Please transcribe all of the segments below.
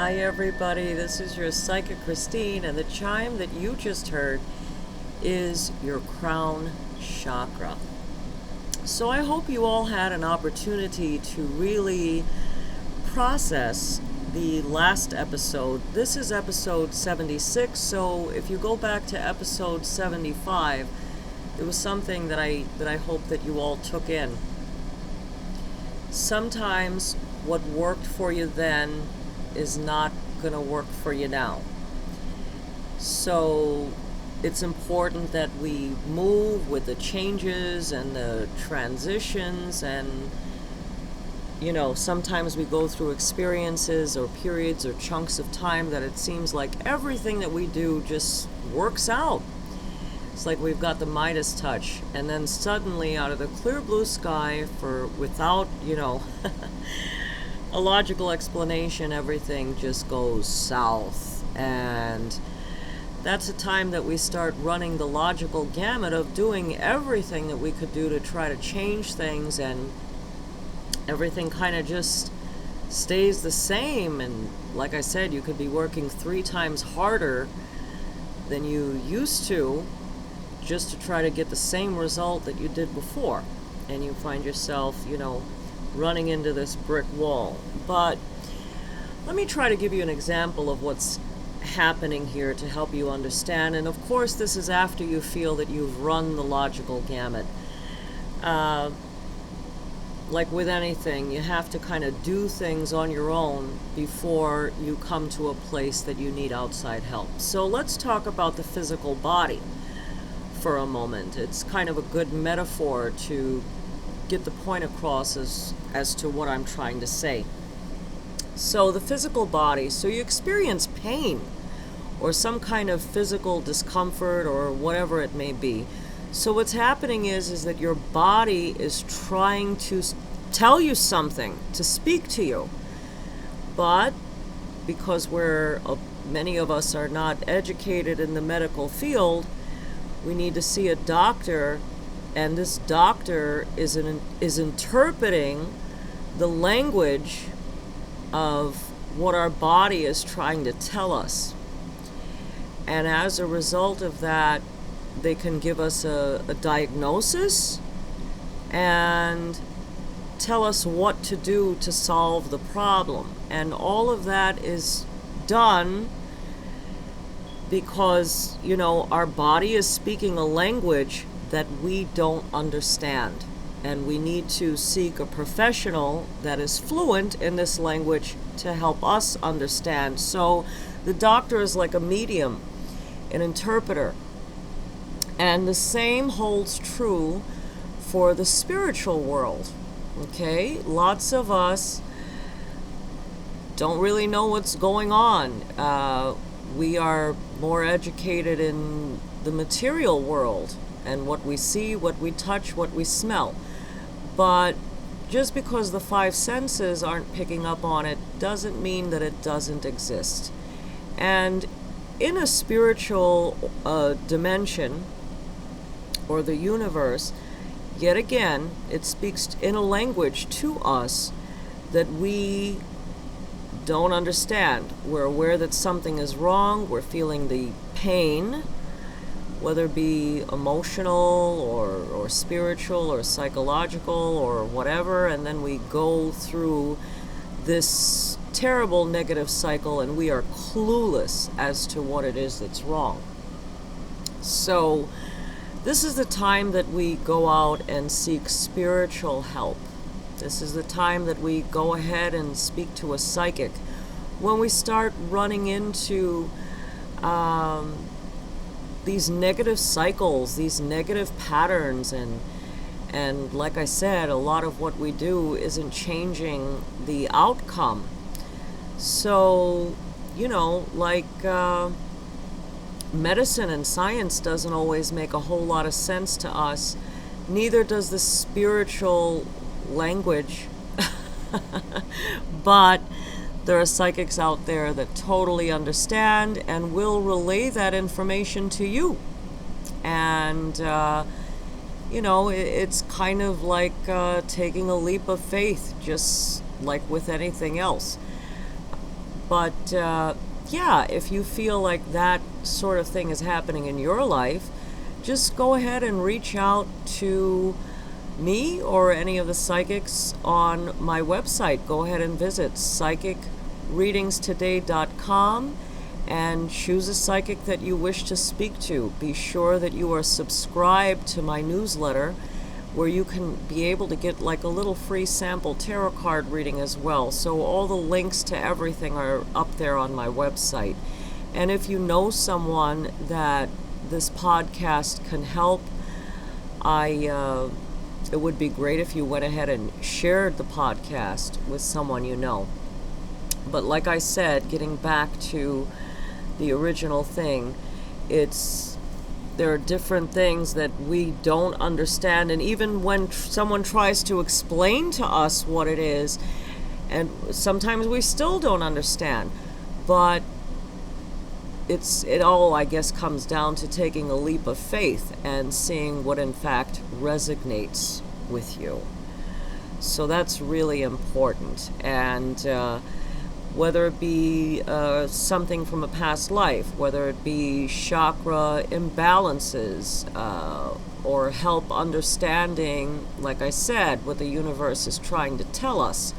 Hi everybody, this is your Psychic Christine, and the chime that you just heard is your crown chakra. So I hope you all had an opportunity to really process the last episode. This is episode 76, so if you go back to episode 75, it was something that I hope that you all took in. Sometimes what worked for you then is not going to work for you now. So it's important that we move with the changes and the transitions, and sometimes we go through experiences or periods or chunks of time that it seems like everything that we do just works out. It's like we've got the Midas touch, and then suddenly out of the clear blue sky, without a logical explanation, everything just goes south. And that's a time that we start running the logical gamut of doing everything that we could do to try to change things, and everything kind of just stays the same. And like I said, you could be working 3 times harder than you used to just to try to get the same result that you did before, and you find yourself running into this brick wall. But let me try to give you an example of what's happening here to help you understand. And of course, this is after you feel that you've run the logical gamut. Like with anything, you have to kind of do things on your own before you come to a place that you need outside help. So let's talk about the physical body for a moment. It's kind of a good metaphor to get the point across as to what I'm trying to say. So the physical body, so you experience pain or some kind of physical discomfort or whatever it may be. So what's happening is that your body is trying to tell you something, to speak to you. But because many of us are not educated in the medical field, we need to see a doctor, and this doctor is interpreting the language of what our body is trying to tell us. And as a result of that, they can give us a diagnosis and tell us what to do to solve the problem. And all of that is done because, our body is speaking a language that we don't understand. And we need to seek a professional that is fluent in this language to help us understand. So the doctor is like a medium, an interpreter. And the same holds true for the spiritual world. Okay? Lots of us don't really know what's going on. We are more educated in the material world and what we see, what we touch, what we smell. But just because the 5 senses aren't picking up on it doesn't mean that it doesn't exist. And in a spiritual dimension, or the universe, yet again, it speaks in a language to us that we don't understand. We're aware that something is wrong. We're feeling the pain, whether it be emotional or spiritual or psychological or whatever, and then we go through this terrible negative cycle, and we are clueless as to what it is that's wrong. So this is the time that we go out and seek spiritual help. This is the time that we go ahead and speak to a psychic. When we start running into these negative cycles, these negative patterns, and like I said, a lot of what we do isn't changing the outcome. So, medicine and science doesn't always make a whole lot of sense to us. Neither does the spiritual language. But there are psychics out there that totally understand and will relay that information to you. And, it's kind of like taking a leap of faith, just like with anything else. But yeah, if you feel like that sort of thing is happening in your life, just go ahead and reach out to me or any of the psychics on my website. Go ahead and visit psychicreadingstoday.com and choose a psychic that you wish to speak to. Be sure that you are subscribed to my newsletter, where you can be able to get like a little free sample tarot card reading as well. So all the links to everything are up there on my website. And if you know someone that this podcast can help, it would be great if you went ahead and shared the podcast with someone you know. But like I said, getting back to the original thing, there are different things that we don't understand, and even when someone tries to explain to us what it is, and sometimes we still don't understand, but it all, I guess, comes down to taking a leap of faith and seeing what in fact resonates with you. So that's really important. And whether it be something from a past life, whether it be chakra imbalances, or help understanding, like I said, what the universe is trying to tell us,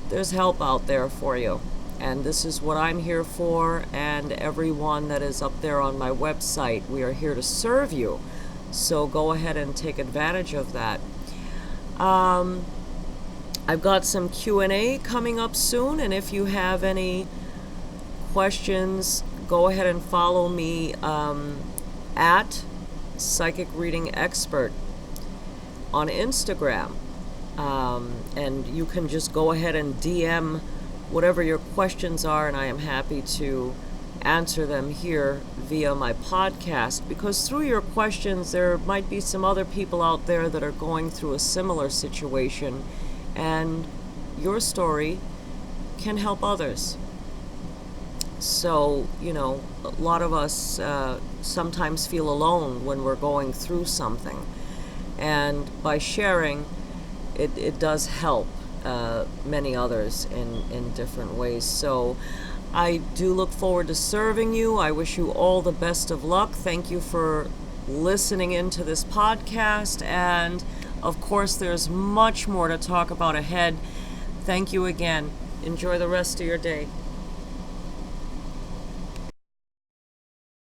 there's help out there for you. And this is what I'm here for, and everyone that is up there on my website. We are here to serve you. So go ahead and take advantage of that. I've got some Q&A coming up soon, and if you have any questions, go ahead and follow me at Psychic Reading Expert on Instagram. And you can just go ahead and DM whatever your questions are, and I am happy to answer them here via my podcast, because through your questions there might be some other people out there that are going through a similar situation, and your story can help others. So, a lot of us sometimes feel alone when we're going through something, and by sharing, it does help many others in different ways. So I do look forward to serving you. I wish you all the best of luck. Thank you for listening into this podcast, and of course there's much more to talk about ahead. Thank you again. Enjoy the rest of your day.